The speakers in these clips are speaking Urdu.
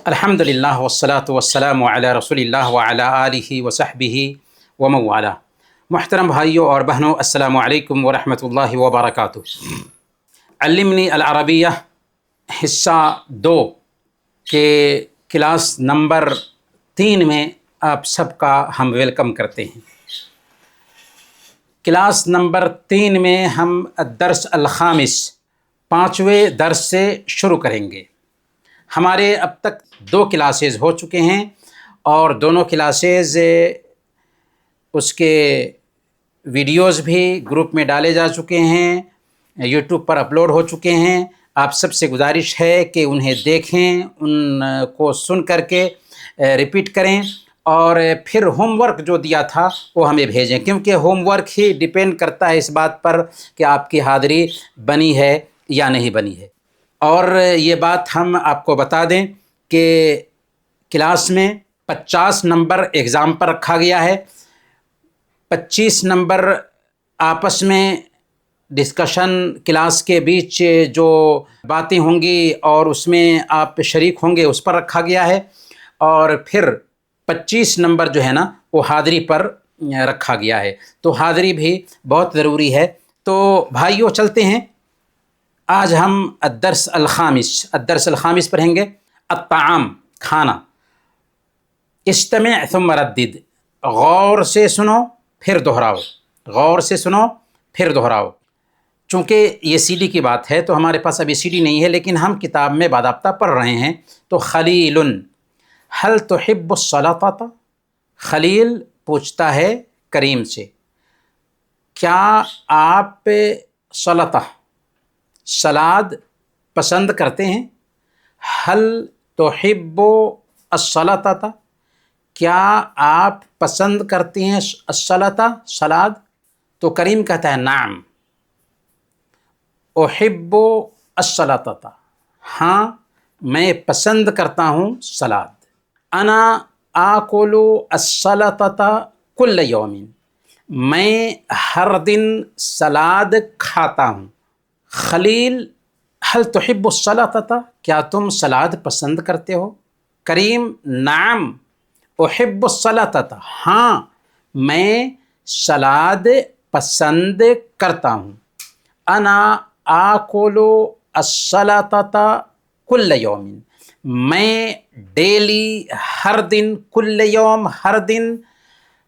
الحمدللہ والصلاۃ والسلام علی رسول اللہ وعلی آلہ وصحبہ ومن والہ۔ محترم بھائیوں اور بہنوں، السلام علیکم ورحمۃ اللہ وبرکاتہ۔ علمنی العربیہ حصہ 2 کے کلاس نمبر 3 میں آپ سب کا ہم ویلکم کرتے ہیں۔ کلاس نمبر 3 میں ہم الدرس الخامس 5ویں درس سے شروع کریں گے۔ ہمارے اب تک 2 کلاسز ہو چکے ہیں اور دونوں کلاسز اس کے ویڈیوز بھی گروپ میں ڈالے جا چکے ہیں، یوٹیوب پر اپلوڈ ہو چکے ہیں۔ آپ سب سے گزارش ہے کہ انہیں دیکھیں، ان کو سن کر کے ریپیٹ کریں اور پھر ہوم ورک جو دیا تھا وہ ہمیں بھیجیں، کیونکہ ہوم ورک ہی ڈیپینڈ کرتا ہے اس بات پر کہ آپ کی حاضری بنی ہے یا نہیں بنی ہے۔ اور یہ بات ہم آپ کو بتا دیں کہ کلاس میں 50 نمبر ایگزام پر رکھا گیا ہے، 25 نمبر آپس میں ڈسکشن کلاس کے بیچ جو باتیں ہوں گی اور اس میں آپ شریک ہوں گے اس پر رکھا گیا ہے، اور پھر 25 نمبر جو ہے نا وہ حاضری پر رکھا گیا ہے۔ تو حاضری بھی بہت ضروری ہے۔ تو بھائیوں چلتے ہیں، آج ہم الدرس الخامس پڑھیں گے۔ الطعام، کھانا۔ استمع ثم ردد، غور سے سنو پھر دہراؤ، غور سے سنو پھر دہراؤ۔ چونکہ یہ سی ڈی کی بات ہے تو ہمارے پاس ابھی سی ڈی نہیں ہے، لیکن ہم کتاب میں باضابطہ پڑھ رہے ہیں۔ تو خلیل، هل تحب السلطة؟ خلیل پوچھتا ہے کریم سے، کیا آپ سلاد پسند کرتے ہیں؟ هل تحب السلطة، کیا آپ پسند کرتے ہیں السلطة، سلاد؟ تو کریم کہتا ہے نعم احب السلطة، ہاں میں پسند کرتا ہوں سلاد۔ انا آکل السلطة کل یوم، میں ہر دن سلاد کھاتا ہوں۔ خلیل، هل تحب السلطة، کیا تم سلاد پسند کرتے ہو؟ کریم، نعم احب السلطة، ہاں میں سلاد پسند کرتا ہوں۔ انا آکل السلطة کل یوم، میں ڈیلی ہر دن، کل یوم ہر دن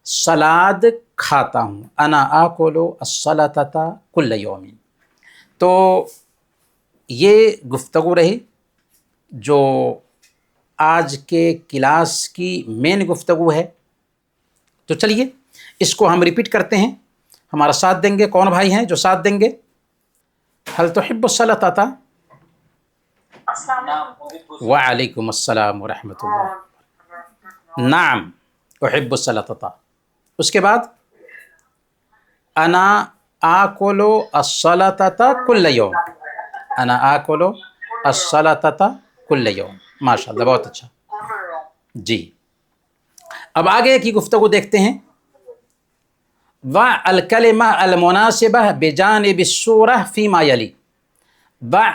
سلاد کھاتا ہوں۔ انا آکل السلطة کل یوم۔ تو یہ گفتگو رہی جو آج کے کلاس کی مین گفتگو ہے۔ تو چلیے اس کو ہم ریپیٹ کرتے ہیں، ہمارا ساتھ دیں گے۔ کون بھائی ہیں جو ساتھ دیں گے؟ هل تحب السلطة؟ وعلیکم السلام ورحمۃ اللہ۔ نعم احب السلطة۔ اس کے بعد انا آکل السلطة کل یوم، انا آکل السلطة کل یوم۔ ماشاء اللہ، بہت اچھا جی۔ اب آگے کی گفتگو دیکھتے ہیں۔ ضع الکلمہ المناسبہ بجانب السورہ فیما یلی، ضع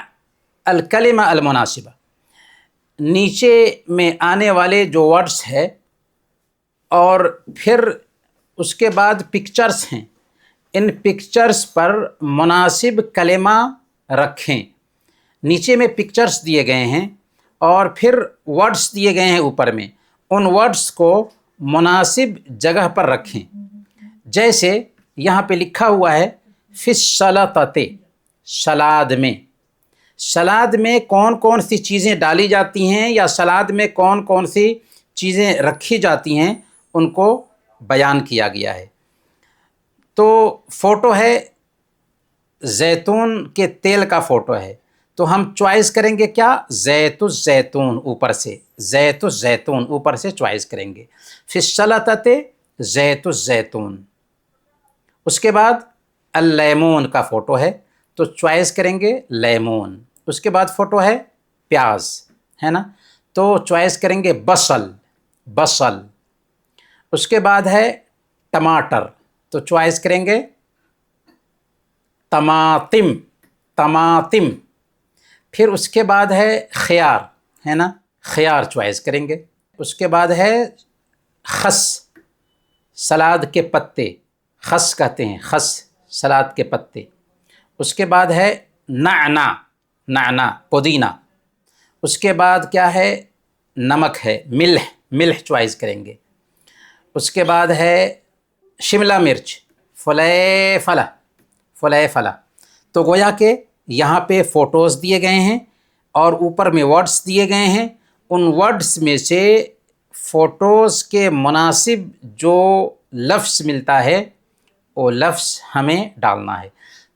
الکلمہ المناسبہ، نیچے میں آنے والے جو ورڈز ہے اور پھر اس کے بعد پکچرز ہیں، ان پکچرز پر مناسب کلمہ رکھیں۔ نیچے میں پکچرز دیے گئے ہیں اور پھر ورڈز دیے گئے ہیں اوپر میں، ان ورڈز کو مناسب جگہ پر رکھیں۔ جیسے یہاں پہ لکھا ہوا ہے فی السلطۃ، سلاد میں۔ سلاد میں کون کون سی چیزیں ڈالی جاتی ہیں یا سلاد میں کون کون سی چیزیں رکھی جاتی ہیں ان کو بیان کیا گیا ہے۔ تو فوٹو ہے زیتون کے تیل کا فوٹو ہے، تو ہم چوائس کریں گے کیا؟ زیت الزیتون، اوپر سے زیت الزیتون اوپر سے چوائس کریں گے۔ فی السلطۃ زیت الزیتون۔ اس کے بعد اللیمون کا فوٹو ہے تو چوائس کریں گے لیمون۔ اس کے بعد فوٹو ہے پیاز، ہے نا، تو چوائس کریں گے بصل۔ اس کے بعد ہے ٹماٹر، تو چوائس کریں گے طماطم۔ پھر اس کے بعد ہے خیار، ہے نا، خیار چوائس کریں گے. اس کے بعد ہے خس، سلاد کے پتے، خس کہتے ہیں، خس سلاد کے پتے. اس کے بعد ہے نعنا، نعنا پودینہ. اس کے بعد کیا ہے، نمک ہے، ملح، ملح چوائس کریں گے. اس کے بعد ہے شملہ مرچ، فلیفلہ، فلیفلہ. تو گویا کہ یہاں پہ فوٹوز دیے گئے ہیں اور اوپر میں ورڈز دیے گئے ہیں. ان ورڈز میں سے فوٹوز کے مناسب جو لفظ ملتا ہے وہ لفظ ہمیں ڈالنا ہے.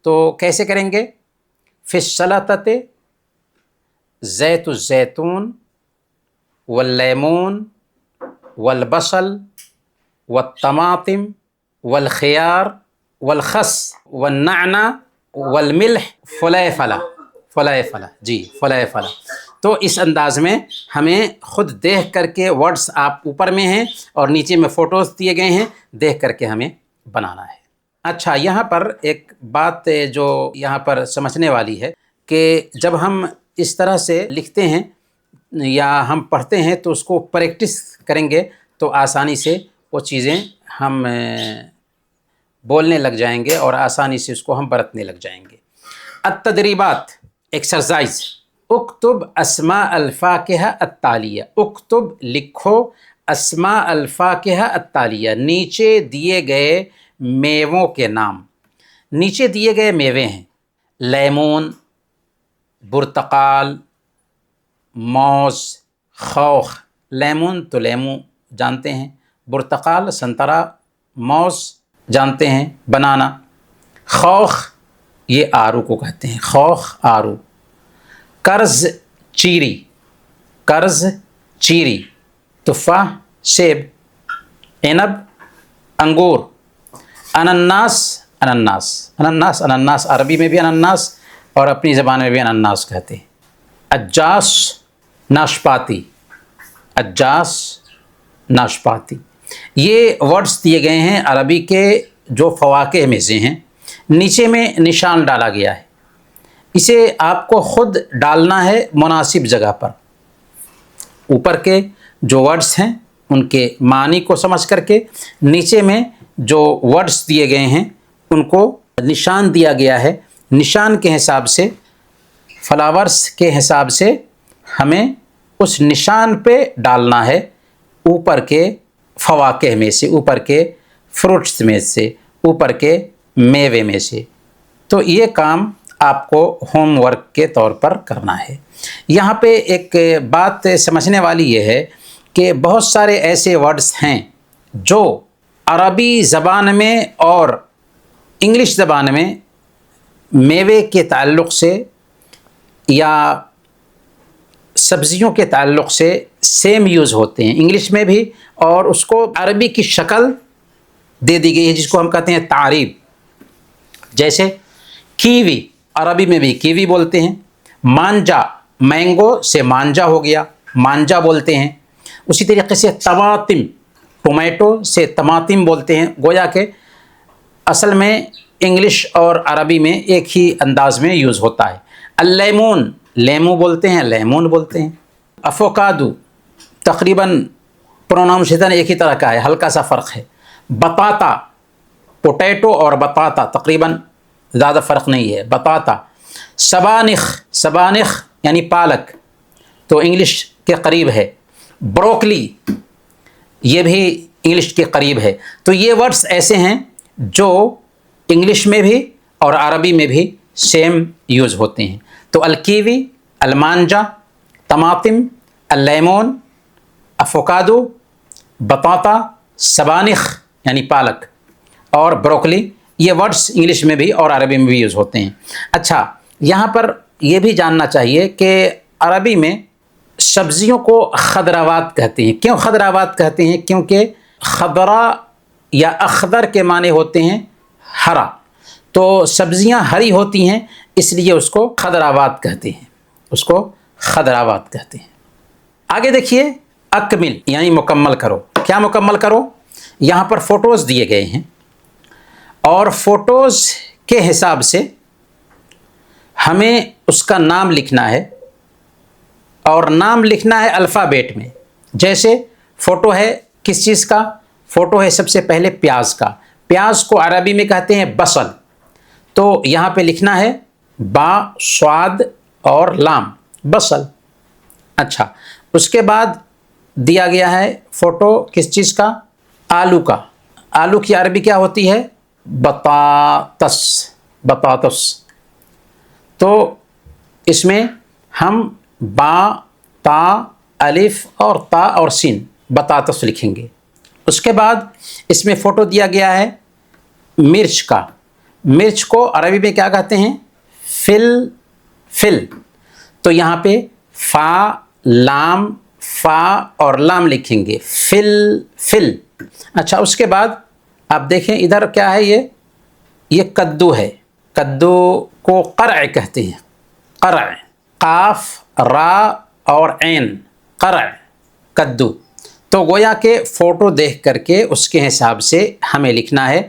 تو کیسے کریں گے؟ فی السلطۃ زیت الزیتون واللیمون والبصل والطماطم والخيار والخس والنعنع والملح فلیفلہ، فلیفلہ، جی فلیفلہ. تو اس انداز میں ہمیں خود دیکھ کر کے ورڈز آپ اوپر میں ہیں اور نیچے میں فوٹوز دیے گئے ہیں، دیکھ کر کے ہمیں بنانا ہے. اچھا، یہاں پر ایک بات جو یہاں پر سمجھنے والی ہے کہ جب ہم اس طرح سے لکھتے ہیں یا ہم پڑھتے ہیں تو اس کو پریکٹس کریں گے تو آسانی سے وہ چیزیں ہم بولنے لگ جائیں گے اور آسانی سے اس کو ہم برتنے لگ جائیں گے. التدریبات، ایکسرسائز. اکتب اسماء الفاکہہ التالیہ، اکتب لکھو اسماء الفاکہہ التالیہ، نیچے دیے گئے میووں کے نام. نیچے دیے گئے میوے ہیں لیمون، برتقال، موز، خوخ. لیمون تو لیمو جانتے ہیں، برتقال سنترا، موز جانتے ہیں بنانا، خوخ یہ آرو کو کہتے ہیں، خوخ آرو. کرز چیری، کرز چیری. تفاح سیب، عنب انگور. انناس، انناس، انناس، انناس عربی میں بھی انناس اور اپنی زبان میں بھی انناس کہتے ہیں. اجاس ناشپاتی، اجاس ناشپاتی. یہ ورڈز دیے گئے ہیں عربی کے جو فواکہ میں سے ہیں. نیچے میں نشان ڈالا گیا ہے، اسے آپ کو خود ڈالنا ہے مناسب جگہ پر. اوپر کے جو ورڈز ہیں ان کے معنی کو سمجھ کر کے نیچے میں جو ورڈز دیے گئے ہیں ان کو نشان دیا گیا ہے. نشان کے حساب سے، فلاورز کے حساب سے ہمیں اس نشان پہ ڈالنا ہے اوپر کے فواکہ میں سے، اوپر کے فروٹس میں سے، اوپر کے میوے میں سے. تو یہ کام آپ کو ہوم ورک کے طور پر کرنا ہے. یہاں پہ ایک بات سمجھنے والی یہ ہے کہ بہت سارے ایسے ورڈز ہیں جو عربی زبان میں اور انگلش زبان میں میوے کے تعلق سے یا سبزیوں کے تعلق سے سیم یوز ہوتے ہیں، انگلش میں بھی، اور اس کو عربی کی شکل دے دی گئی ہے جس کو ہم کہتے ہیں تعریب. جیسے کیوی، عربی میں بھی کیوی بولتے ہیں. مانجا، مینگو سے مانجا ہو گیا، مانجا بولتے ہیں. اسی طریقے سے طماطم، ٹومیٹو سے طماطم بولتے ہیں. گویا کہ اصل میں انگلش اور عربی میں ایک ہی انداز میں یوز ہوتا ہے. اللیمون، لیمو بولتے ہیں، لیمون بولتے ہیں. افوکادو تقریباً پروناؤنسیشن ایک ہی طرح کا ہے، ہلکا سا فرق ہے. بطاطا، پوٹیٹو اور بطاطا تقریباً زیادہ فرق نہیں ہے، بطاطا. سبانخ، سبانخ یعنی پالک تو انگلش کے قریب ہے. بروکلی یہ بھی انگلش کے قریب ہے. تو یہ ورڈز ایسے ہیں جو انگلش میں بھی اور عربی میں بھی سیم یوز ہوتے ہیں. تو الکیوی، المانجا، طماطم، اللیمون، افوکادو، بطاطا، سبانخ یعنی پالک اور بروکلی، یہ ورڈز انگلش میں بھی اور عربی میں بھی یوز ہوتے ہیں. اچھا، یہاں پر یہ بھی جاننا چاہیے کہ عربی میں سبزیوں کو خضروات کہتے ہیں. کیوں خضروات کہتے ہیں؟ کیونکہ خضرا یا اخضر کے معنی ہوتے ہیں ہرا، تو سبزیاں ہری ہوتی ہیں اس لیے اس کو خضروات کہتے ہیں، اس کو خضروات کہتے ہیں. آگے دیکھیے، اکمل یعنی مکمل کرو. کیا مکمل کرو؟ یہاں پر فوٹوز دیے گئے ہیں اور فوٹوز کے حساب سے ہمیں اس کا نام لکھنا ہے اور نام لکھنا ہے الفابیٹ میں. جیسے فوٹو ہے کس چیز کا؟ فوٹو ہے سب سے پہلے پیاز کا. پیاز کو عربی میں کہتے ہیں بصل. تو یہاں پہ لکھنا ہے با صاد اور لام، بصل. اچھا، اس کے بعد دیا گیا ہے فوٹو کس چیز کا؟ آلو کا. آلو کی عربی کیا ہوتی ہے؟ بطاطس. بطاطس. تو اس میں ہم با تا الف اور تا اور سین بطاطس لکھیں گے. اس کے بعد اس میں فوٹو دیا گیا ہے مرچ کا. مرچ کو عربی میں کیا کہتے ہیں؟ فل. تو یہاں پہ فا لام فا اور لام لکھیں گے، فل. اچھا، اس کے بعد آپ دیکھیں ادھر کیا ہے؟ یہ کدو ہے. کدو کو قرع کہتے ہیں. قرع، قاف را اور عین، قرع، کدو. تو گویا کہ فوٹو دیکھ کر کے اس کے حساب سے ہمیں لکھنا ہے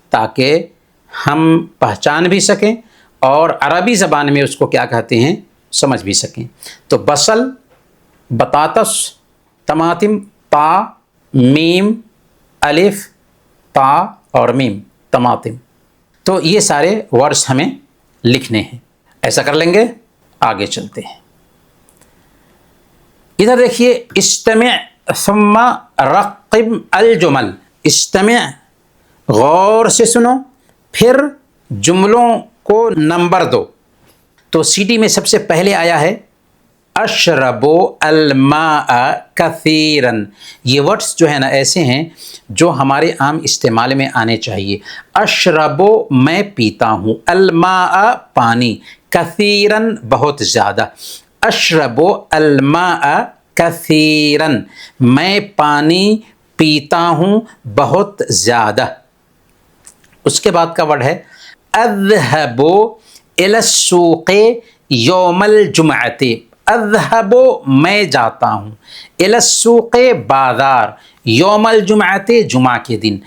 تاکہ ہم پہچان بھی سکیں اور عربی زبان میں اس کو کیا کہتے ہیں سمجھ بھی سکیں. تو بصل، بطاطس، طماطم، تا میم الف تا اور میم طماطم. تو یہ سارے ورڈز ہمیں لکھنے ہیں. ایسا کر لیں گے. آگے چلتے ہیں. ادھر دیکھیے، استمع ثم رقم الجمل. استمع، غور سے سنو، پھر جملوں کو نمبر دو. تو سی ڈی میں سب سے پہلے آیا ہے اشرب الماء کثیرا. یہ ورڈز جو ہے نا ایسے ہیں جو ہمارے عام استعمال میں آنے چاہیے. اشرب میں پیتا ہوں، الماء پانی، کثیرا بہت زیادہ. اشرب الماء کثیرا میں پانی پیتا ہوں بہت زیادہ. اس کے بعد کا ورڈ ہے اذهب الى السوق یوم الجمعۃ. اذهب میں جاتا ہوں، الى السوق بازار، یوم الجمعۃ جمعہ کے دن.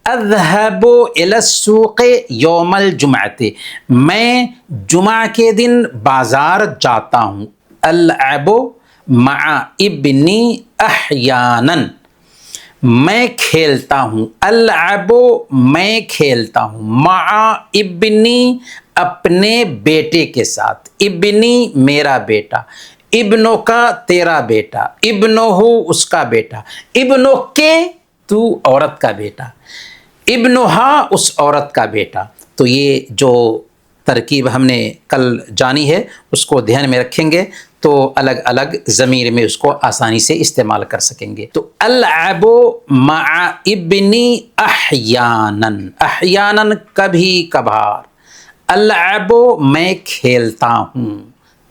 اذهب الى السوق یوم الجمعۃ میں جمعہ کے دن بازار جاتا ہوں. العب مع ابنی احیانا میں کھیلتا ہوں. العب میں کھیلتا ہوں، مع ابنی اپنے بیٹے کے ساتھ. ابنی میرا بیٹا، ابنوں کا تیرا بیٹا، ابنہ اس کا بیٹا، ابنوں کے تو عورت کا بیٹا، ابنہا اس عورت کا بیٹا. تو یہ جو ترکیب ہم نے کل جانی ہے اس کو دھیان میں رکھیں گے تو الگ الگ ضمیر میں اس کو آسانی سے استعمال کر سکیں گے. تو العب مع ابنی احیانا، احیانا کبھی کبھار. العب میں کھیلتا ہوں،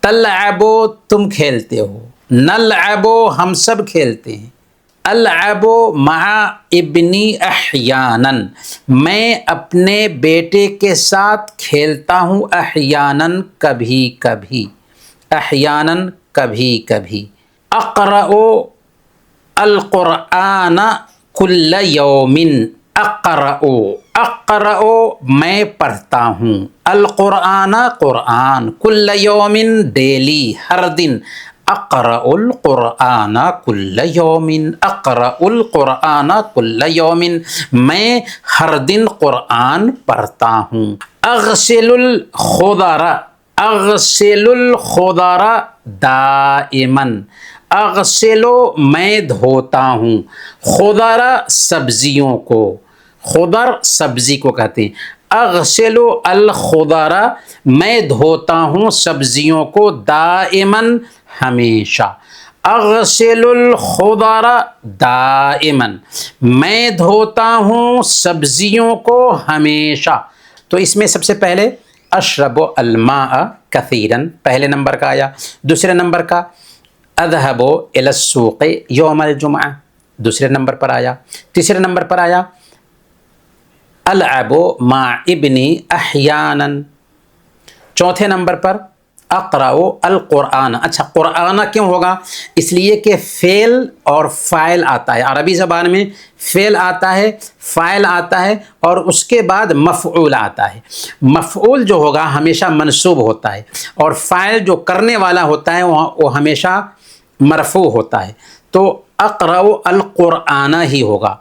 تلعب تم کھیلتے ہو، نلعب ہم سب کھیلتے ہیں. العب مع ابنی احیانا میں اپنے بیٹے کے ساتھ کھیلتا ہوں، احیانا کبھی کبھی، احیانا کبھی کبھی. اقرأ القرآن کل یوم. اقرأ، اقرأ میں پڑھتا ہوں، القرآن قرآن، کل یوم ڈیلی ہر دن. اقرأ القرآن کل یوم، اقرأ القرآن کل یوم میں ہر دن قرآن پڑھتا ہوں. اغسل الخضر، اغسل الخضر دائما. اغسلو میں دھوتا ہوں، خضر سبزیوں کو، خضر سبزی کو کہتے ہیں. اغسل الخضر میں دھوتا ہوں سبزیوں کو، دائما ہمیشہ. اغسل الخضر دائما میں دھوتا ہوں سبزیوں کو ہمیشہ. تو اس میں سب سے پہلے اشرب الماء کثیرا پہلے نمبر کا آیا. دوسرے نمبر کا اذهب الى السوق یوم الجمعہ دوسرے نمبر پر آیا. تیسرے نمبر پر آیا العب مع ابنی احیانا. چوتھے نمبر پر اقرأ القرآن. اچھا، قرآن کیوں ہوگا؟ اس لیے کہ فعل اور فاعل آتا ہے. عربی زبان میں فعل آتا ہے، فاعل آتا ہے اور اس کے بعد مفعول آتا ہے. مفعول جو ہوگا ہمیشہ منصوب ہوتا ہے اور فاعل جو کرنے والا ہوتا ہے وہ ہمیشہ مرفوع ہوتا ہے تو اقرأ القرآن ہی ہوگا،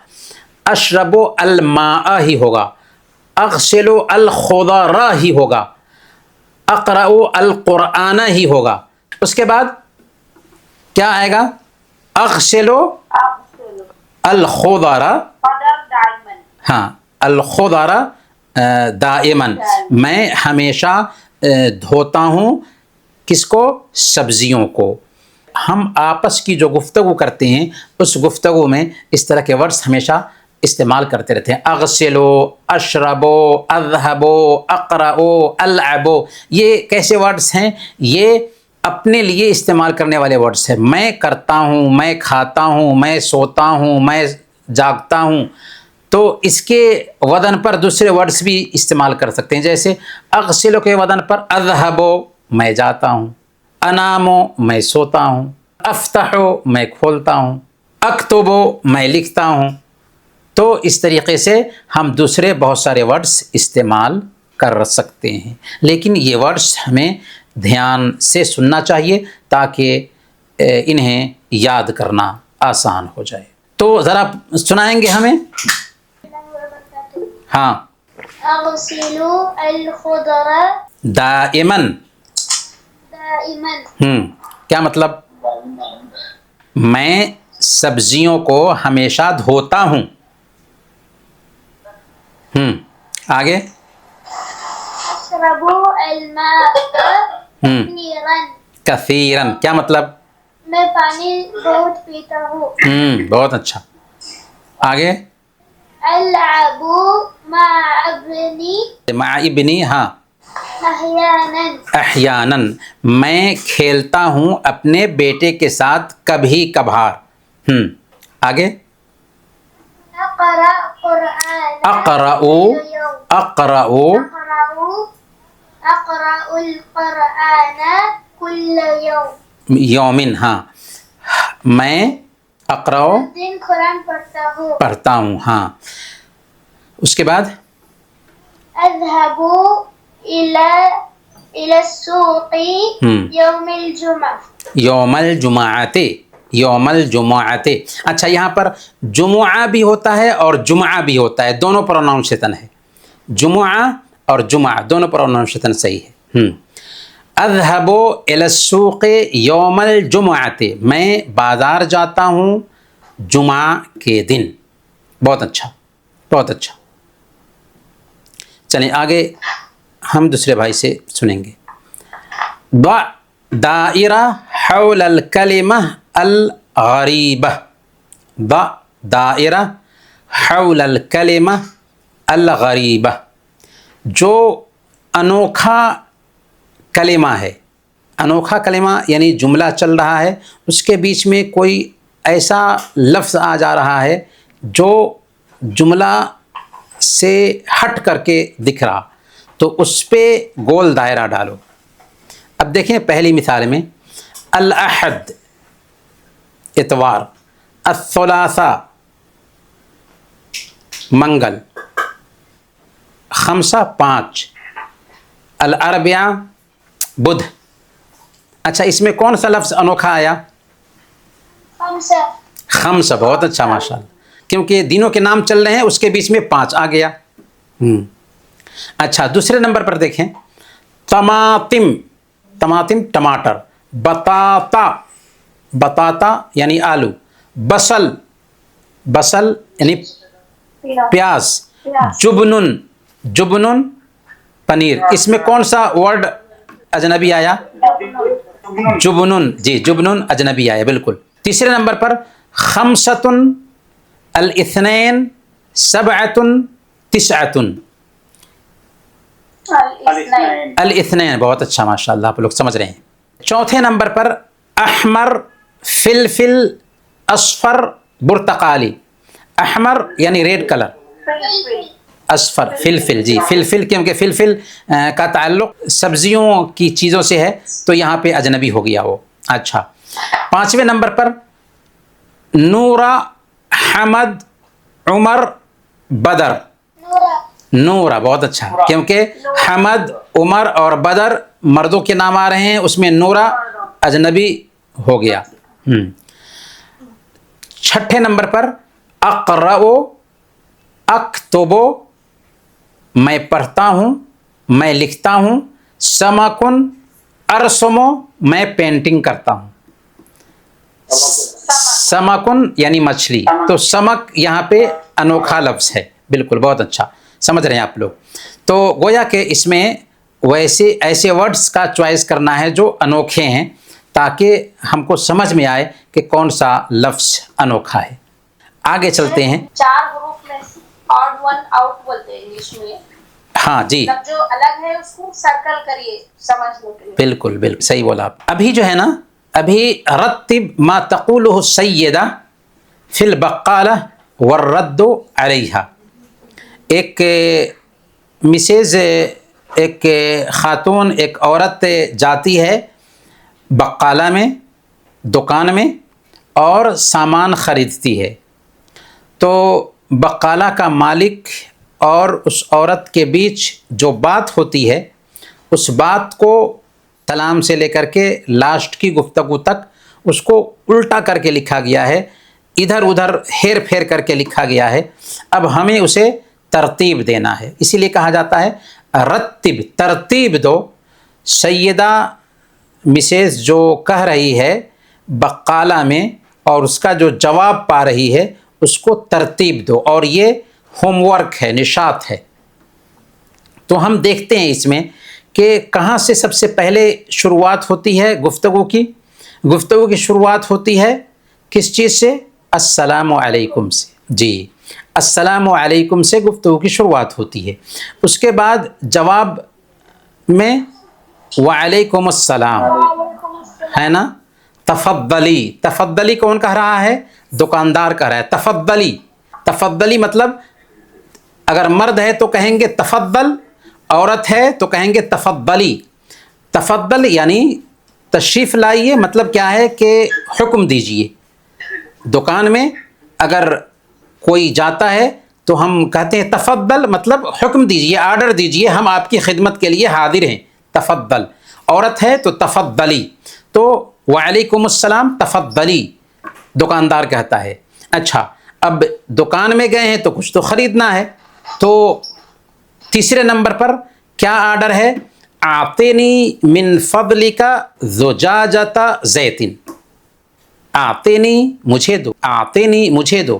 اشرب الماء ہی ہوگا، اغسل الخضر ہی ہوگا، اقرأ القرآن ہی ہوگا۔ اس کے بعد کیا آئے گا؟ اغسل الخضر، ہاں الخضر دائماً، میں ہمیشہ دھوتا ہوں کس کو؟ سبزیوں کو۔ ہم آپس کی جو گفتگو کرتے ہیں اس گفتگو میں اس طرح کے ورڈز ہمیشہ استعمال کرتے رہتے ہیں، اغسلو، اشربو، اذهبو، اقرأو، العبو۔ یہ کیسے ورڈز ہیں؟ یہ اپنے لیے استعمال کرنے والے ورڈز ہیں۔ میں کرتا ہوں، میں کھاتا ہوں، میں سوتا ہوں، میں جاگتا ہوں، تو اس کے وزن پر دوسرے ورڈز بھی استعمال کر سکتے ہیں، جیسے اغسلو کے وزن پر اذهبو، میں جاتا ہوں، انامو، میں سوتا ہوں، افتحو، میں کھولتا ہوں، اکتبو، میں لکھتا ہوں۔ تو اس طریقے سے ہم دوسرے بہت سارے ورڈز استعمال کر سکتے ہیں، لیکن یہ ورڈز ہمیں دھیان سے سننا چاہیے تاکہ انہیں یاد کرنا آسان ہو جائے۔ تو ذرا سنائیں گے ہمیں؟ ہاں، اغسل الخضر دائماً، دائما، کیا مطلب؟ میں سبزیوں کو ہمیشہ دھوتا ہوں۔ آگے، اشرب الماء كثيرا، کثیراً، کیا مطلب؟ میں پانی بہت پیتا ہوں۔ بہت اچھا۔ آگے، العب مع ابنی مع ابنی، ہاں، احیانا، احیاناً، میں کھیلتا ہوں اپنے بیٹے کے ساتھ کبھی کبھار۔ آگے، اقرأ قرآن اقرأ، كل يوم، اقرأ، اقرأ القرآن كل يوم، یومن، ہاں، میں اقرأ، دن قرآن پڑھتا ہوں۔ پڑھتا ہوں، ہاں۔ اس کے بعد اذهب الى السوق يوم الجمعة، یوم الجمعۃ، یوم الجمعۃ۔ اچھا، یہاں پر جمعہ بھی ہوتا ہے اور جمعہ بھی ہوتا ہے، دونوں پروناؤنسیشن ہے، جمعہ اور جمعہ دونوں پروناؤنسیشن صحیح ہے۔ اذهب الى السوق یوم الجمعۃ، میں بازار جاتا ہوں جمعہ کے دن۔ بہت اچھا، بہت اچھا۔ چلیں آگے ہم دوسرے بھائی سے سنیں گے۔ ضع دائرہ حول الکلمہ الغریبہ، ضع دائرہ حول الکلمہ الغریبہ، جو انوکھا کلمہ ہے، انوکھا کلمہ یعنی جملہ چل رہا ہے، اس کے بیچ میں کوئی ایسا لفظ آ جا رہا ہے جو جملہ سے ہٹ کر کے دکھ رہا، تو اس پہ گول دائرہ ڈالو۔ اب دیکھیں پہلی مثال میں، الاحد اتوار، الثلاثاء منگل، خمسہ پانچ، الاربعاء بدھ۔ اچھا، اس میں کون سا لفظ انوکھا آیا؟ خمسہ، خمسہ، بہت اچھا، ماشاءاللہ، کیونکہ دنوں کے نام چل رہے ہیں، اس کے بیچ میں پانچ آ گیا۔ اچھا، دوسرے نمبر پر دیکھیں، طماطم، طماطم ٹماٹر، بطاطا، بطاطا یعنی آلو، بصل، بصل یعنی پیاز، جبنن، جبنن پنیر۔ اس میں کون سا ورڈ اجنبی آیا؟ جبنن، جی جبنن اجنبی آیا، بالکل۔ تیسرے نمبر پر خمسۃ، الاثنین، سبعۃ، تسعۃ، الاثنین، بہت اچھا، ماشاءاللہ، آپ لوگ سمجھ رہے ہیں۔ چوتھے نمبر پر احمر، فلفل، اصفر، برتقالی۔ احمر یعنی ریڈ کلر، اصفر فلفل، جی فلفل، کیونکہ فلفل کا تعلق سبزیوں کی چیزوں سے ہے تو یہاں پہ اجنبی ہو گیا وہ۔ اچھا، پانچویں نمبر پر نورا، حمد، عمر، بدر، نورا، بہت اچھا، کیونکہ حمد، عمر اور بدر مردوں کے نام آ رہے ہیں، اس میں نورا اجنبی ہو گیا۔ چھٹے نمبر پر اقرأو اکتبو میں پڑھتا ہوں میں لکھتا ہوں، سمکن ارسمو میں پینٹنگ کرتا ہوں. سمکن یعنی مچھلی، تو سمک یہاں پہ انوکھا لفظ ہے. بالکل، بہت اچھا سمجھ رہے ہیں آپ لوگ. تو گویا کہ اس میں ایسے ورڈز کا چوائس کرنا ہے جو انوکھے ہیں، تاکہ ہم کو سمجھ میں آئے کہ کون سا لفظ انوکھا ہے. آگے چلتے ہیں. 4 حروف میں آڈ ون آؤٹ بولتے ہیں انگلش میں. ہاں جی، مطلب جو الگ ہے اس کو سرکل کریے سمجھنے کے لیے. بالکل بالکل صحیح بولا آپ. ابھی جو ہے نا، ابھی رتب ما تقولہ السیدہ فی البقالہ والرد علیہا. ایک مسز، ایک خاتون، ایک عورت جاتی ہے بقالہ میں، دکان میں، اور سامان خریدتی ہے. تو بقالہ کا مالک اور اس عورت کے بیچ جو بات ہوتی ہے، اس بات کو سلام سے لے کر کے لاسٹ کی گفتگو تک اس کو الٹا کر کے لکھا گیا ہے، ادھر ادھر ہیر پھیر کر کے لکھا گیا ہے. اب ہمیں اسے ترتیب دینا ہے، اسی لیے کہا جاتا ہے رتب، ترتیب دو. سیدہ مسز جو کہہ رہی ہے بقالہ میں اور اس کا جو جواب پا رہی ہے، اس کو ترتیب دو. اور یہ ہوم ورک ہے، نشاط ہے. تو ہم دیکھتے ہیں اس میں کہ کہاں سے سب سے پہلے شروعات ہوتی ہے گفتگو کی. گفتگو کی شروعات ہوتی ہے کس چیز سے؟ السلام علیکم سے. جی، السلام علیکم سے گفتگو کی شروعات ہوتی ہے. اس کے بعد جواب میں وعلیکم السلام ہے نا. تفضلی، تفضلی کون کہہ رہا ہے؟ دکاندار کہہ رہا ہے تفضلی. تفضلی مطلب اگر مرد ہے تو کہیں گے تفضل، عورت ہے تو کہیں گے تفضلی. تفضل یعنی تشریف لائیے، مطلب کیا ہے کہ حکم دیجئے. دکان میں اگر کوئی جاتا ہے تو ہم کہتے ہیں تفضل، مطلب حکم دیجئے، آرڈر دیجئے، ہم آپ کی خدمت کے لیے حاضر ہیں. تفضل. عورت ہے تو تفضلی. تو وعلیکم السلام تفضلی دکاندار کہتا ہے. اچھا، اب دکان میں گئے ہیں تو کچھ تو خریدنا ہے. تو تیسرے نمبر پر کیا آرڈر ہے؟ اعطنی من فضلک زجاجۃ زیت. اعطنی مجھے دو، اعطنی مجھے دو،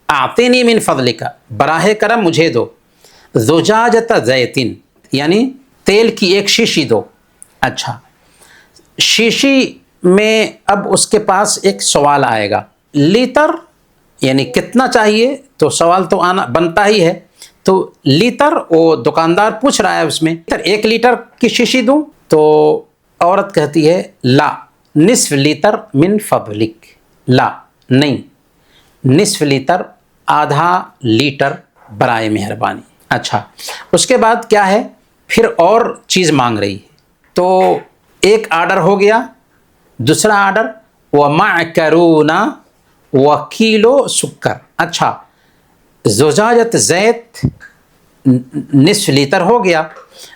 اعطنی من فضلک براہ کرم مجھے دو، زجاجۃ زیت یعنی تیل کی ایک شیشی دو. اچھا، شیشی میں اب اس کے پاس ایک سوال آئے گا، لیٹر یعنی کتنا چاہیے، تو سوال تو آنا بنتا ہی ہے. تو لیٹر، وہ دکاندار پوچھ رہا ہے اس میں 1 لیٹر کی شیشی دوں؟ تو عورت کہتی ہے لا نصف لیٹر من فضلک. لا نہیں، نصف لیٹر، آدھا لیٹر برائے مہربانی. اچھا، اس کے بعد کیا ہے؟ پھر اور چیز مانگ رہی ہے. تو ایک آرڈر ہو گیا. دوسرا آرڈر ومعکرون وکیلو سکر. اچھا، زجاجت زیت نصف لیٹر ہو گیا.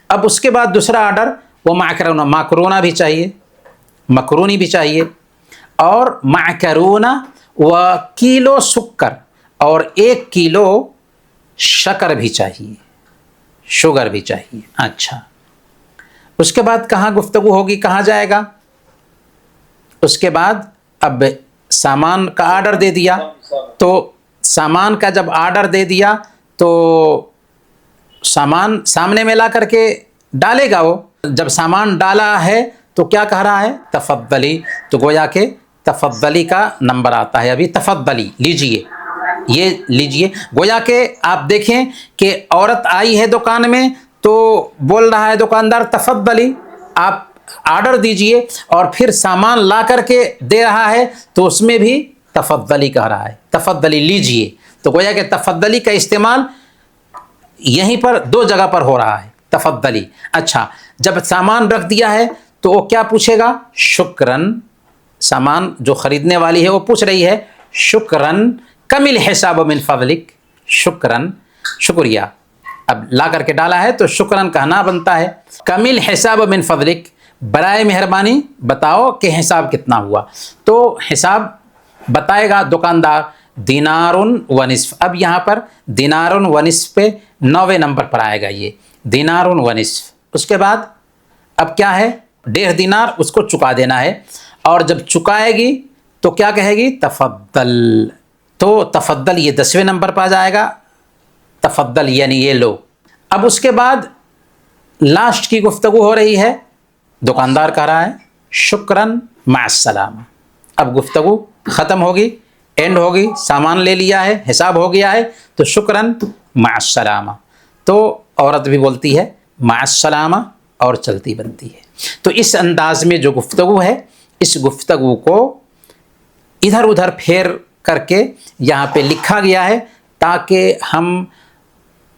اب اس کے بعد دوسرا آرڈر ومعکرون، معکرونہ بھی چاہیے، مکرونی بھی چاہیے، اور معکرون وکیلو سکر، اور 1 کلو شکر بھی چاہیے، شوگر بھی چاہیے. اچھا، اس کے بعد کہاں گفتگو ہوگی، کہاں جائے گا؟ اس کے بعد اب سامان کا آرڈر دے دیا. تو سامان کا جب آرڈر دے دیا تو سامان سامنے میں لا کر کے ڈالے گا. وہ جب سامان ڈالا ہے تو کیا کہہ رہا ہے؟ تفضلی. تو گویا کہ تفضلی کا نمبر آتا ہے. ابھی تفضلی لیجئے، یہ لیجئے. گویا کہ آپ دیکھیں کہ عورت آئی ہے دکان میں تو بول رہا ہے دکاندار تفضلی، آپ آرڈر دیجئے، اور پھر سامان لا کر کے دے رہا ہے تو اس میں بھی تفضلی کہہ رہا ہے، تفضلی لیجئے. تو گویا کہ تفضلی کا استعمال یہیں پر 2 جگہ پر ہو رہا ہے، تفضلی. اچھا، جب سامان رکھ دیا ہے تو وہ کیا پوچھے گا؟ شکرن. سامان جو خریدنے والی ہے وہ پوچھ رہی ہے شکرن کم الحساب من فضلک. شکرن، شکریہ. اب لا کر کے ڈالا ہے تو شکرن کہنا بنتا ہے. کم الحساب من فضلک، برائے مہربانی بتاؤ کہ حساب کتنا ہوا. تو حساب بتائے گا دکاندار دینار و نصف. اب یہاں پر دینار و نصف پہ 9ویں نمبر پر آئے گا یہ دینار و نصف. اس کے بعد اب کیا ہے 1.5 دینار اس کو چکا دینا ہے, اور جب چکائے گی تو کیا کہے گی تفضل. تو تفضل یہ 10ویں نمبر پہ آ جائے گا, تفضل یعنی یہ لو. اب اس کے بعد لاسٹ کی گفتگو ہو رہی ہے, دکاندار کہہ رہا ہے شکراً مع السلامہ. اب گفتگو ختم ہوگی, اینڈ ہوگی, سامان لے لیا ہے, حساب ہو گیا ہے, تو شکراً مع السلامہ. تو عورت بھی بولتی ہے مع السلامہ اور چلتی بنتی ہے. تو اس انداز میں جو گفتگو ہے, اس گفتگو کو ادھر ادھر پھیر کر کے یہاں پہ لکھا گیا ہے تاکہ ہم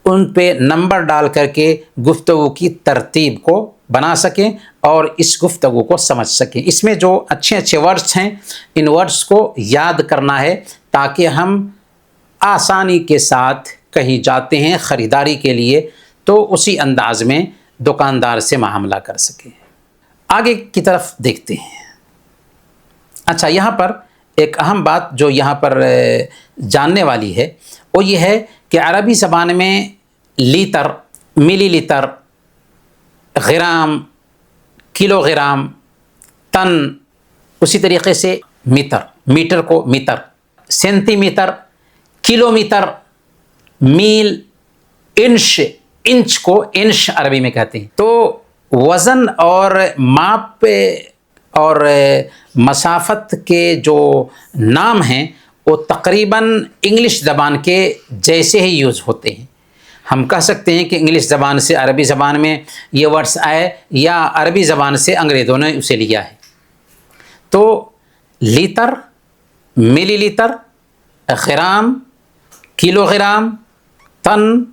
ان پہ نمبر ڈال کر کے گفتگو کی ترتیب کو بنا سکیں اور اس گفتگو کو سمجھ سکیں. اس میں جو اچھے اچھے ورڈس ہیں ان ورڈس کو یاد کرنا ہے تاکہ ہم آسانی کے ساتھ کہیں جاتے ہیں خریداری کے لیے تو اسی انداز میں دکاندار سے معاملہ کر سکیں. آگے کی طرف دیکھتے ہیں. اچھا, یہاں پر ایک اہم بات جو یہاں پر جاننے والی ہے وہ یہ ہے کہ عربی زبان میں لیٹر, ملی لیٹر, گرام, کلو گرام, تن, اسی طریقے سے میٹر, میٹر کو میٹر, سینٹی میٹر, کلو میٹر, میل, انش, انچ کو انش عربی میں کہتے ہیں. تو وزن اور ماپ اور مسافت کے جو نام ہیں وہ تقریباً انگلش زبان کے جیسے ہی یوز ہوتے ہیں. ہم کہہ سکتے ہیں کہ انگلش زبان سے عربی زبان میں یہ ورڈس آئے یا عربی زبان سے انگریزوں نے اسے لیا ہے. تو لیٹر, ملی لیٹر, گرام, کلو گرام, تن,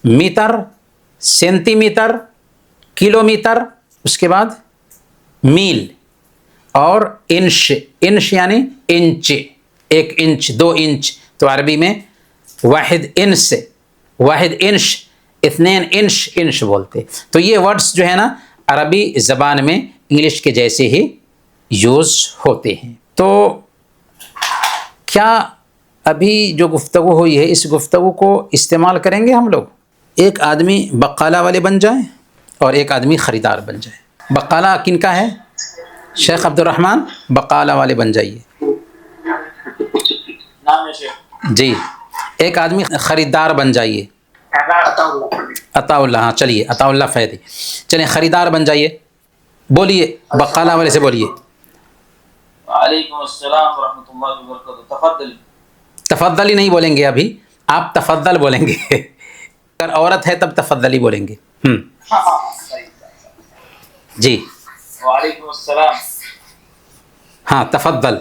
میٹر, سینٹی میٹر, کلو میٹر, اس کے بعد میل اور انش. انش یعنی انچ, 1 انچ, 2 انچ. تو عربی میں واحد انش, واحد انش, 2 انش, انش بولتے. تو یہ ورڈز جو ہے نا عربی زبان میں انگلش کے جیسے ہی یوز ہوتے ہیں. تو کیا ابھی جو گفتگو ہوئی ہے اس گفتگو کو استعمال کریں گے ہم لوگ؟ ایک آدمی بقالہ والے بن جائیں اور ایک آدمی خریدار بن جائے. بقالہ کن کا ہے؟ شیخ عبد الرحمن, بقالہ والے بن جائیے. جی, ایک آدمی خریدار بن جائیے. عطا اللہ, ہاں چلیے عطا اللہ فیدی, چلیں خریدار بن جائیے. بولیے بقالہ والے سے بولیے. وعلیکم السلام ورحمۃ اللہ وبرکاتہ. تفضل. تفضل ہی نہیں بولیں گے ابھی, آپ تفضل بولیں گے. اگر عورت ہے تب تفضل ہی بولیں گے. جی وعلیکم السلام. ہاں تفضل.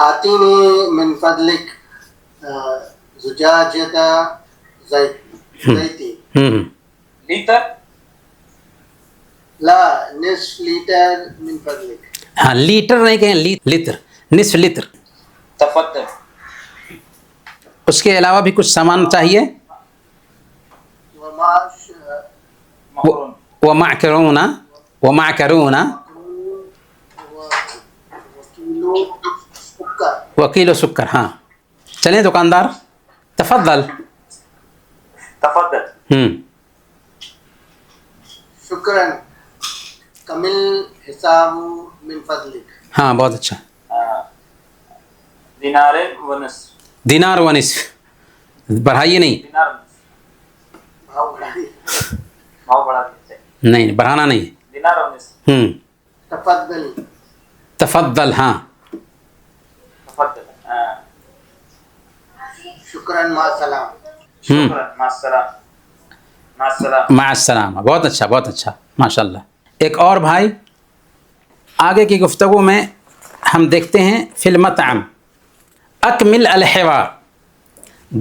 آتینی من فضلک زجاجۃ زیتی. لیٹر. لا نصف لیٹر من فضلک. ہاں لیٹر نہیں کہیں, لیٹر, نصف لیٹر. تفضل. اس کے علاوہ بھی کچھ سامان چاہیے. مقرون. ومعکرون وکیل سکر. ہاں چلیں دکاندار. تفضل. تفضل. شکراً کمل حساب من فضلک. ہاں بہت اچھا. دینار و نصف. دینار و نصف, بڑھائیے نہیں. دینار و نصف. بھاؤ بڑھا دیتے. نہیں بڑھانا نہیں. دینار و نصف. تفضل. تفضل. ہاں تفضل. شکراً مع السلام. شکراً مع السلام. مع السلام. مع السلامہ. بہت اچھا بہت اچھا ماشاء اللہ. ایک اور بھائی, آگے کی گفتگو میں ہم دیکھتے ہیں فی المطعم. اکمل الحوار,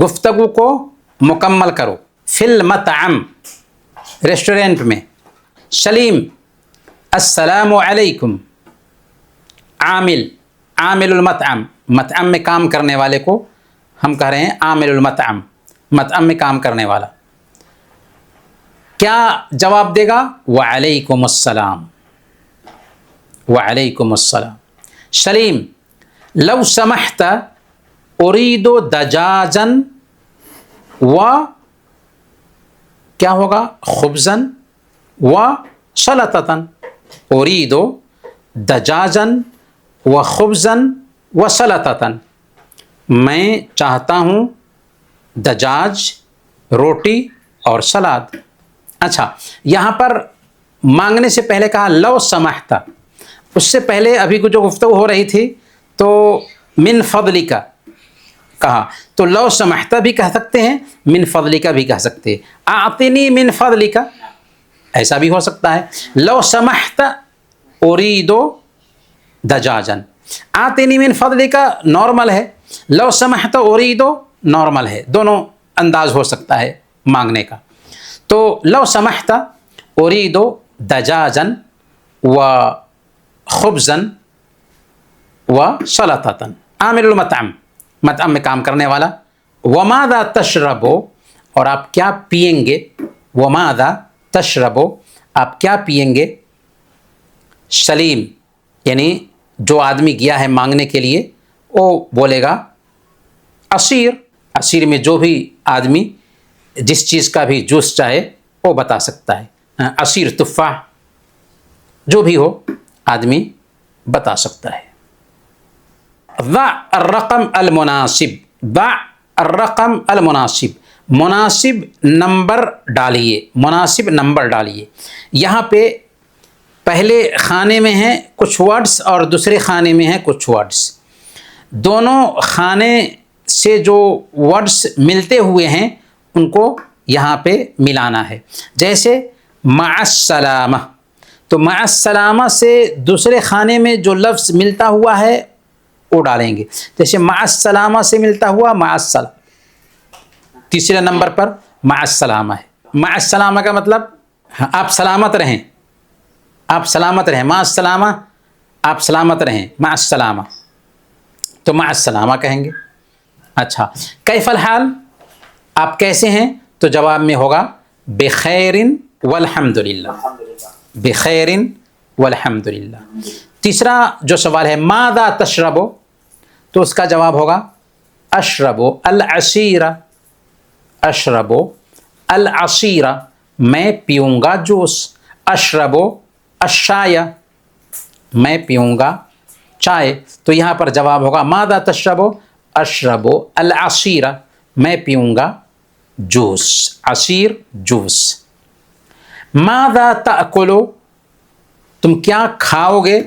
گفتگو کو مکمل کرو. فی المطعم, ریسٹورنٹ میں. سلیم السلام علیکم. عامل, عامل المطعم, مطعم میں کام کرنے والے کو ہم کہہ رہے ہیں عامل المطعم, مطعم میں کام کرنے والا. کیا جواب دے گا؟ وعلیکم السلام، وعلیکم السلام۔ سلیم، لو سمحت اريد دجاجا و کیا ہوگا؟ خبزا و سلطة، اريد دجاجا و خبزا و سلطة، میں چاہتا ہوں دجاج، روٹی اور سلاد۔ اچھا، یہاں پر مانگنے سے پہلے کہا لو سمحت، اس سے پہلے ابھی جو گفتگو ہو رہی تھی تو من فضلک کہا، تو لو سمحت بھی کہہ سکتے ہیں، من فضلک بھی کہہ سکتے ہیں، اعطنی من فضلک ایسا بھی ہو سکتا ہے۔ لو سمحت اريد دجاجا، اعطنی من فضلک نارمل ہے، لو سمحت اريد نارمل ہے، دونوں انداز ہو سکتا ہے مانگنے کا۔ تو لو سمحت اريد دجاجا و خبزا و سلطة، عامل المطعم، مطعم میں کام کرنے والا۔ وماذا تشرب، اور آپ کیا پئیں گے؟ وماذا تشرب، آپ کیا پئیں گے؟ سلیم، یعنی جو آدمی گیا ہے مانگنے کے لیے وہ بولے گا عصیر، عصیر میں جو بھی آدمی جس چیز کا بھی جوس چاہے وہ بتا سکتا ہے، عصیر تفاح جو بھی ہو آدمی بتا سکتا ہے۔ ضع الرقم المناسب، ضع الرقم المناسب، مناسب نمبر ڈالیے، مناسب نمبر ڈالیے۔ یہاں پہ پہلے خانے میں ہیں کچھ ورڈز اور دوسرے خانے میں ہیں کچھ ورڈز، دونوں خانے سے جو ورڈز ملتے ہوئے ہیں ان کو یہاں پہ ملانا ہے۔ جیسے مع السلامہ، تو مع السلامہ سے دوسرے خانے میں جو لفظ ملتا ہوا ہے وہ ڈالیں گے، جیسے مع السلامہ سے ملتا ہوا مع السلام، تیسرے نمبر پر مع السلامہ ہے۔ مع السلامہ کا مطلب آپ سلامت رہیں، آپ سلامت رہیں، مع السلامہ آپ سلامت رہیں، مع السلامہ، تو مع السلامہ کہیں گے۔ اچھا، کیف الحال، آپ کیسے ہیں؟ تو جواب میں ہوگا بخیر والحمد للہ، بخیر والحمد للہ۔ تیسرا جو سوال ہے ماذا تشرب، تو اس کا جواب ہوگا اشرب العصیر، اشرب العصیر، میں پیوں گا جوس، اشرب الشائی، میں پیوں گا چائے۔ تو یہاں پر جواب ہوگا ماذا تشرب، اشرب العصیر، میں پیوں گا جوس، عصیر جوس۔ ماذا تأکل، تم کیا کھاؤ گے؟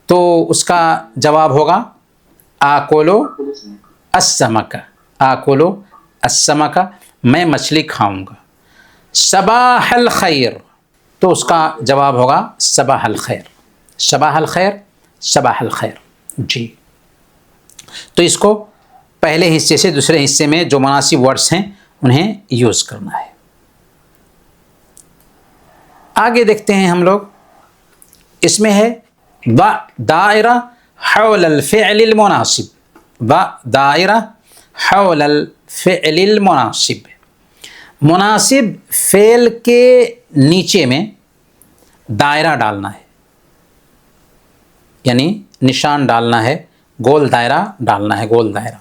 تو اس کا جواب ہوگا آکل السمک، آکل السمک، میں مچھلی کھاؤں گا۔ صباح الخیر، تو اس کا جواب ہوگا صباح الخیر، صباح الخیر، صباح الخیر۔ جی، تو اس کو پہلے حصے سے دوسرے حصے میں جو مناسب ورڈز ہیں انہیں یوز کرنا ہے۔ آگے دیکھتے ہیں ہم لوگ، اس میں ہے ضع دائرہ حول الفعل المناسب، ضع دائرہ حول الفعل المناسب، مناسب فعل کے نیچے میں دائرہ ڈالنا ہے، یعنی نشان ڈالنا ہے، گول دائرہ ڈالنا ہے، گول دائرہ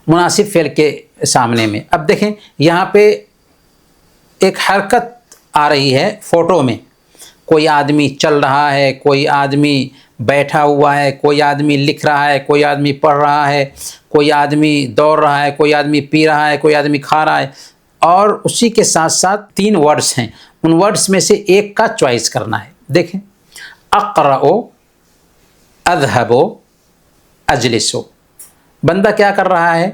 مناسب فعل کے سامنے میں۔ اب دیکھیں یہاں پہ ایک حرکت آ رہی ہے فوٹو میں، کوئی آدمی چل رہا ہے، کوئی آدمی بیٹھا ہوا ہے، کوئی آدمی لکھ رہا ہے، کوئی آدمی پڑھ رہا ہے، کوئی آدمی دوڑ رہا ہے، کوئی آدمی پی رہا ہے، کوئی آدمی کھا رہا ہے، اور اسی کے ساتھ ساتھ 3 ورڈز ہیں، ان ورڈز میں سے ایک کا چوائس کرنا ہے۔ دیکھیں اقرأ، اذهب، اجلس، بندہ کیا کر رہا ہے؟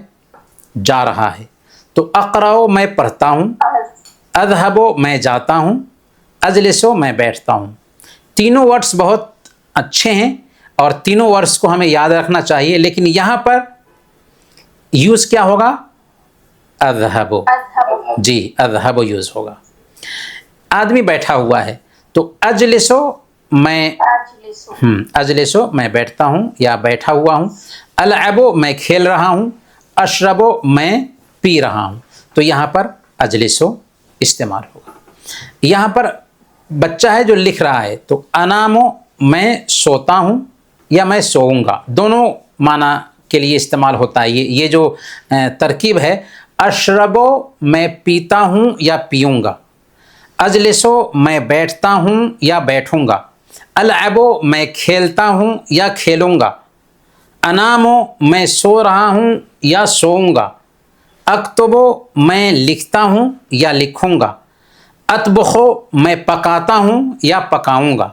جا رہا ہے، تو اقرأ میں پڑھتا ہوں، اذهب میں جاتا ہوں، اجلس میں بیٹھتا ہوں۔ تینوں ورڈز بہت اچھے ہیں اور تینوں ورڈز کو ہمیں یاد رکھنا چاہیے، لیکن یہاں پر یوز کیا ہوگا؟ اذهب، جی اذهب یوز ہوگا۔ آدمی بیٹھا ہوا ہے تو اجلسو میں، اجلسو میں بیٹھتا ہوں یا بیٹھا ہوا ہوں، العبو میں کھیل رہا ہوں، اشربو میں پی رہا ہوں، تو یہاں پر اجلسو استعمال ہوگا۔ یہاں پر بچہ ہے جو لکھ رہا ہے، تو انامو میں سوتا ہوں یا میں سوؤں گا، دونوں معنی کے لیے استعمال ہوتا ہے یہ جو ترکیب ہے. اشربو میں پیتا ہوں یا پیوں گا، اجلسو میں بیٹھتا ہوں یا بیٹھوں گا، العبو میں کھیلتا ہوں یا کھیلوں گا، انامو میں سو رہا ہوں یا سوؤں گا، اکتبو میں لکھتا ہوں یا لکھوں گا، اطبخو میں پکاتا ہوں یا پکاؤں گا.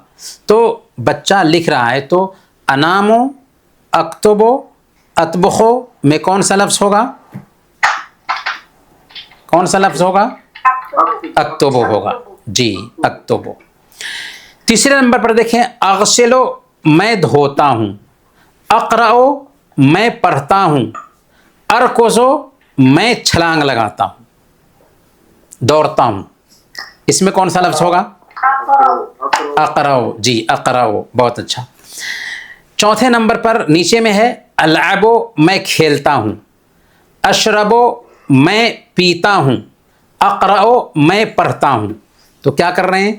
تو بچہ لکھ رہا ہے تو انامو، اکتبو، اطبخو میں کون سا لفظ ہوگا؟ کون سا لفظ ہوگا؟ اکتبو ہوگا. جی اکتبو. تیسرے نمبر پر دیکھیں، اغسلو میں دھوتا ہوں، اقرأو میں پڑھتا ہوں، ارکزو میں چھلانگ لگاتا ہوں، دوڑتا ہوں. اس میں کون سا لفظ ہوگا؟ اقرأو. جی اقرأو، بہت اچھا. چوتھے نمبر پر نیچے میں ہے العبو میں کھیلتا ہوں، اشربو میں پیتا ہوں، اقرأو میں پڑھتا ہوں. تو کیا کر رہے ہیں؟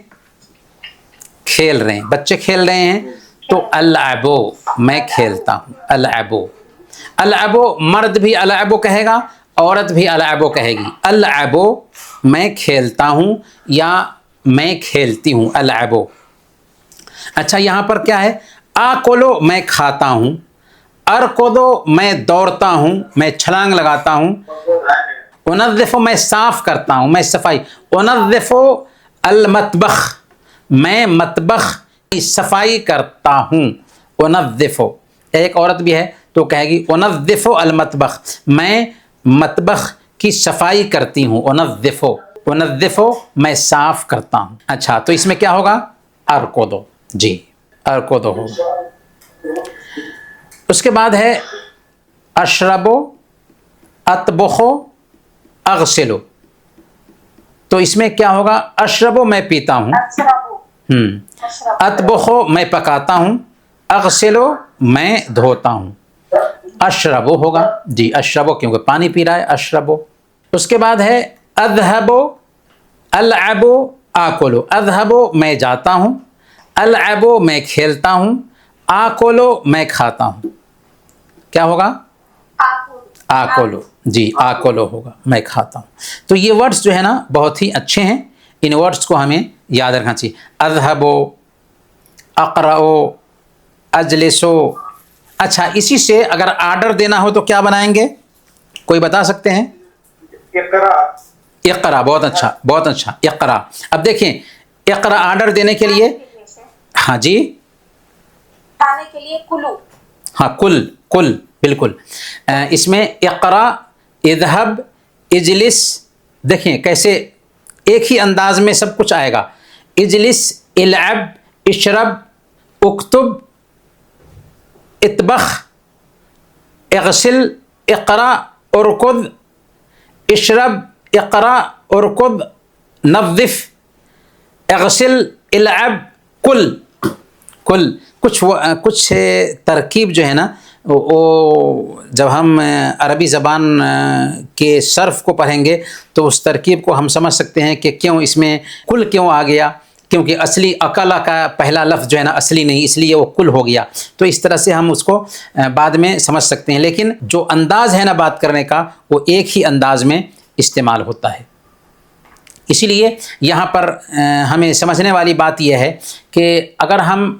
کھیل رہے ہیں، بچے کھیل رہے ہیں. تو العبو میں کھیلتا ہوں، العبو. العبو مرد بھی العبو کہے گا، عورت بھی العبو کہے گی. العبو میں کھیلتا ہوں یا میں کھیلتی ہوں، العبو. اچھا یہاں پر کیا ہے؟ آکلو میں کھاتا ہوں، ارکدو میں دوڑتا ہوں، میں چھلانگ لگاتا ہوں، انظفو میں صاف کرتا ہوں، میں صفائی، انظفو المطبخ میں مطبخ کی صفائی کرتا ہوں، انظفو. ایک عورت بھی ہے تو کہے گی انظفو المطبخ، میں مطبخ کی صفائی کرتی ہوں، انظفو. انظفو میں صاف کرتا ہوں. اچھا تو اس میں کیا ہوگا؟ ارکدو. جی ارکدو ہوگا. اس کے بعد ہے اشربو، اطبخو، اغسلو. تو اس میں کیا ہوگا؟ اشربو میں پیتا ہوں، اطبخو میں پکاتا ہوں، اغسلو میں دھوتا ہوں. اشربو ہوگا. جی اشربو کیونکہ پانی پی رہا ہے، اشربو. اس کے بعد ہے اذهبو، العبو، آکلو. اذهبو میں جاتا ہوں، العبو میں کھیلتا ہوں، آکلو میں کھاتا ہوں. کیا ہوگا؟ آکلو. جی آکلو ہوگا، میں کھاتا ہوں. تو یہ ورڈز جو ہے نا بہت ہی اچھے ہیں، ان ورڈز کو ہمیں یاد رکھنا چاہیے. اذهبو، اقرأو، اجلسو. اچھا اسی سے اگر آرڈر دینا ہو تو کیا بنائیں گے؟ کوئی بتا سکتے ہیں؟ اقرا. بہت اچھا بہت اچھا، اقرا. اب دیکھیں اقرا آرڈر دینے کے لیے، ہاں جی کھانے کے لیے کلو. ہاں کل، کل بالکل. اس میں اقرا، اذهب، اجلس. دیکھیں کیسے ایک ہی انداز میں سب کچھ آئے گا. اجلس، العب، اشرب، اکتب، اطبخ، اغسل، اقرا، ارکض، اشرب، اقرا، ارکض، نظف، اغسل، العب، کل. کل کچھ ترکیب جو ہے نا وہ جب ہم عربی زبان کے صرف کو پڑھیں گے تو اس ترکیب کو ہم سمجھ سکتے ہیں کہ کیوں اس میں کل کیوں آ گیا، کیونکہ اصلی اکلا کا پہلا لفظ جو ہے نا اصلی نہیں، اس لیے وہ کل ہو گیا. تو اس طرح سے ہم اس کو بعد میں سمجھ سکتے ہیں، لیکن جو انداز ہے نا بات کرنے کا وہ ایک ہی انداز میں استعمال ہوتا ہے. اسی لیے یہاں پر ہمیں سمجھنے والی بات یہ ہے کہ اگر ہم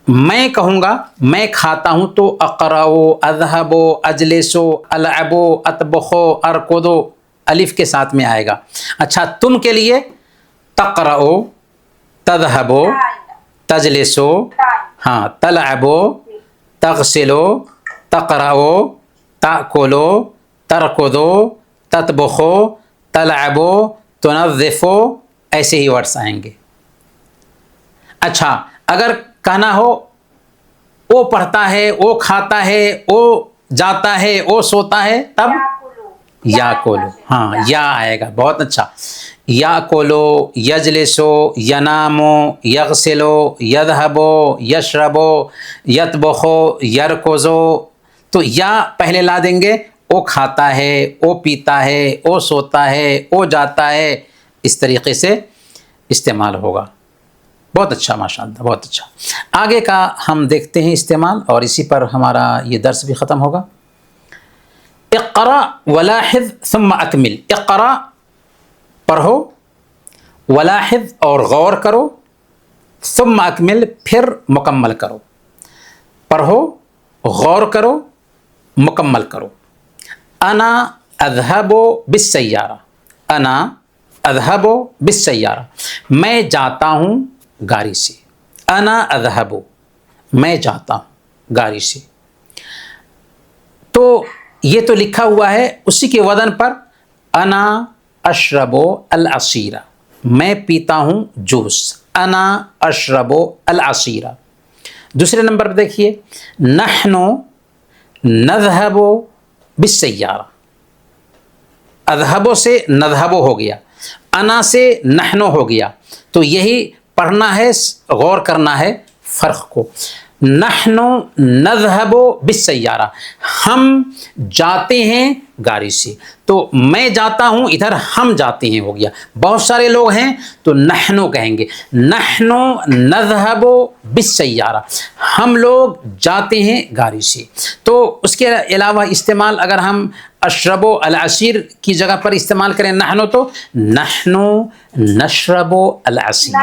میں کہوں گا میں کھاتا ہوں تو اقرأو، اذهبو، اجلسو، العبو، اطبخو، ارکضو الف کے ساتھ میں آئے گا. اچھا تم کے لیے تقرأو، تذهبو، تجلسو، ہاں تلعبو، تغسلو، تقرأو، تأکلو، ترکضو، تطبخو، تلعبو، تنظفو، ایسے ہی ورڈس آئیں گے. اچھا اگر کہنا ہو وہ پڑھتا ہے، وہ کھاتا ہے، وہ جاتا ہے، وہ سوتا ہے، تب یا کولو. ہاں یا آئے گا. بہت اچھا. یا کولو، یجلسو، ینامو، یغسلو، یذهبو، یشربو، یطبخو، یرکضو. تو یا پہلے لا دیں گے، وہ کھاتا ہے، وہ پیتا ہے، وہ سوتا ہے، وہ جاتا ہے، اس طریقے سے استعمال ہوگا. بہت اچھا ماشاء اللہ، بہت اچھا. آگے کا ہم دیکھتے ہیں استعمال، اور اسی پر ہمارا یہ درس بھی ختم ہوگا. اقرا ولاحظ ثم اکمل. اقرا پڑھو، ولاحظ اور غور کرو، ثم اکمل پھر مکمل کرو. پڑھو، غور کرو، مکمل کرو. انا اذهب بالسیارہ. انا اذهب بالسیارہ، میں جاتا ہوں گاڑی سے. انا اذهب، میں جاتا ہوں گاڑی سے. تو یہ تو لکھا ہوا ہے، اسی کے وزن پر انا اشرب العصیر، میں پیتا ہوں جوس. انا اشرب العصیر. دوسرے نمبر پہ دیکھیے، نحن نذهب بالسیارہ. اذهب سے نذهب ہو گیا، انا سے نحن ہو گیا. تو یہی پڑھنا ہے، غور کرنا ہے فرق کو. نحن نذهب بالسیارہ، ہم جاتے ہیں گاڑی سے. تو میں جاتا ہوں، ادھر ہم جاتے ہیں ہو گیا. بہت سارے لوگ ہیں تو نحن کہیں گے. نحن نذهب بالسیارہ، ہم لوگ جاتے ہیں گاڑی سے. تو اس کے علاوہ استعمال اگر ہم اشرب العصیر کی جگہ پر استعمال کریں نحن، تو نحن نشرب العصیر.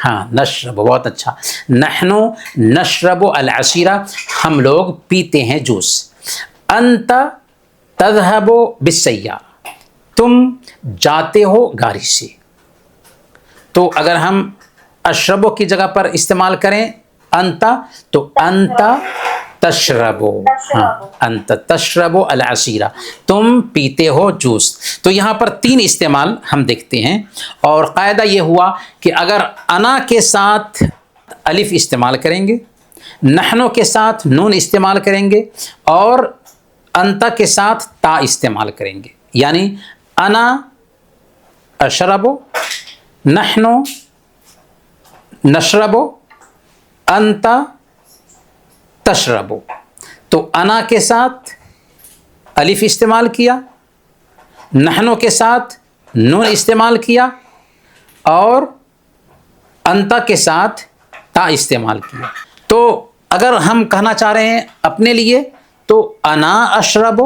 ہاں نشرب، بہت اچھا. نحن نشرب العصیر، ہم لوگ پیتے ہیں جوس. انت تذهب بالسیارہ، تم جاتے ہو گاڑی سے. تو اگر ہم اشربو کی جگہ پر استعمال کریں انت، تو انت تشرب. ہاں انت تشرب العصیر، تم پیتے ہو جوس. تو یہاں پر 3 استعمال ہم دیکھتے ہیں. اور قاعدہ یہ ہوا کہ اگر انا کے ساتھ الف استعمال کریں گے، نحنو کے ساتھ نون استعمال کریں گے، اور انت کے ساتھ تا استعمال کریں گے. یعنی انا اشرب، نحن نشرب، انت تشرب. تو انا کے ساتھ الف استعمال کیا، نحنو کے ساتھ نون استعمال کیا، اور انت کے ساتھ تا استعمال کیا. تو اگر ہم کہنا چاہ رہے ہیں اپنے لیے تو انا اشرب،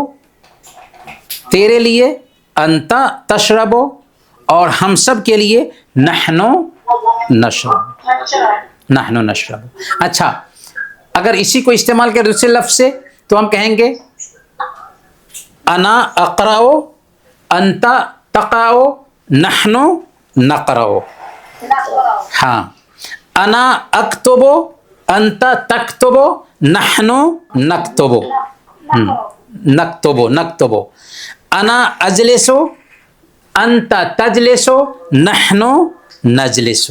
تیرے لیے انت تشرب، اور ہم سب کے لیے نحن نشرب. نحن نشرب. اچھا، اگر اسی کو استعمال کریں دوسرے لفظ سے تو ہم کہیں گے انا اقرأ، انت تقرأ، نحن نقرأ. ہاں، انا اکتب، انت تکتب، نحن نکتب. نکتب نکتب. انا اجلس، انت تجلس، نحن نجلس.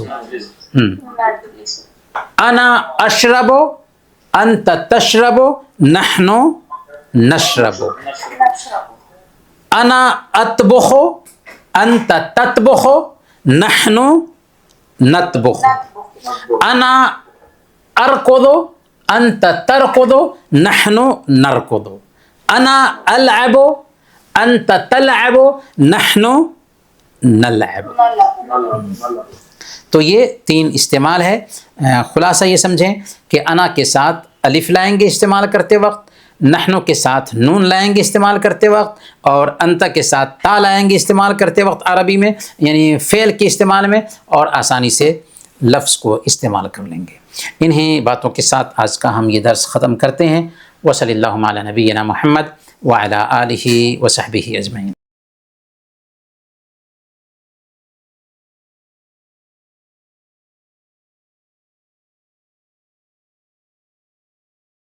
انا اشرب، انت تشرب، نحن نشرب. انا اطبخ، انت تطبخ، نحن نطبخ. انا ارقد، انت ترقد، نحن نرقد. انا العب، انت تلعب، نحن نلعب. تو یہ 3 استعمال ہے. خلاصہ یہ سمجھیں کہ انا کے ساتھ الف لائیں گے استعمال کرتے وقت، نحنو کے ساتھ نون لائیں گے استعمال کرتے وقت، اور انت کے ساتھ تا لائیں گے استعمال کرتے وقت عربی میں، یعنی فعل کے استعمال میں، اور آسانی سے لفظ کو استعمال کر لیں گے. انہیں باتوں کے ساتھ آج کا ہم یہ درس ختم کرتے ہیں. وصلی اللہ علی نبینا محمد وعلی آلہ وصحبہ اجمعین.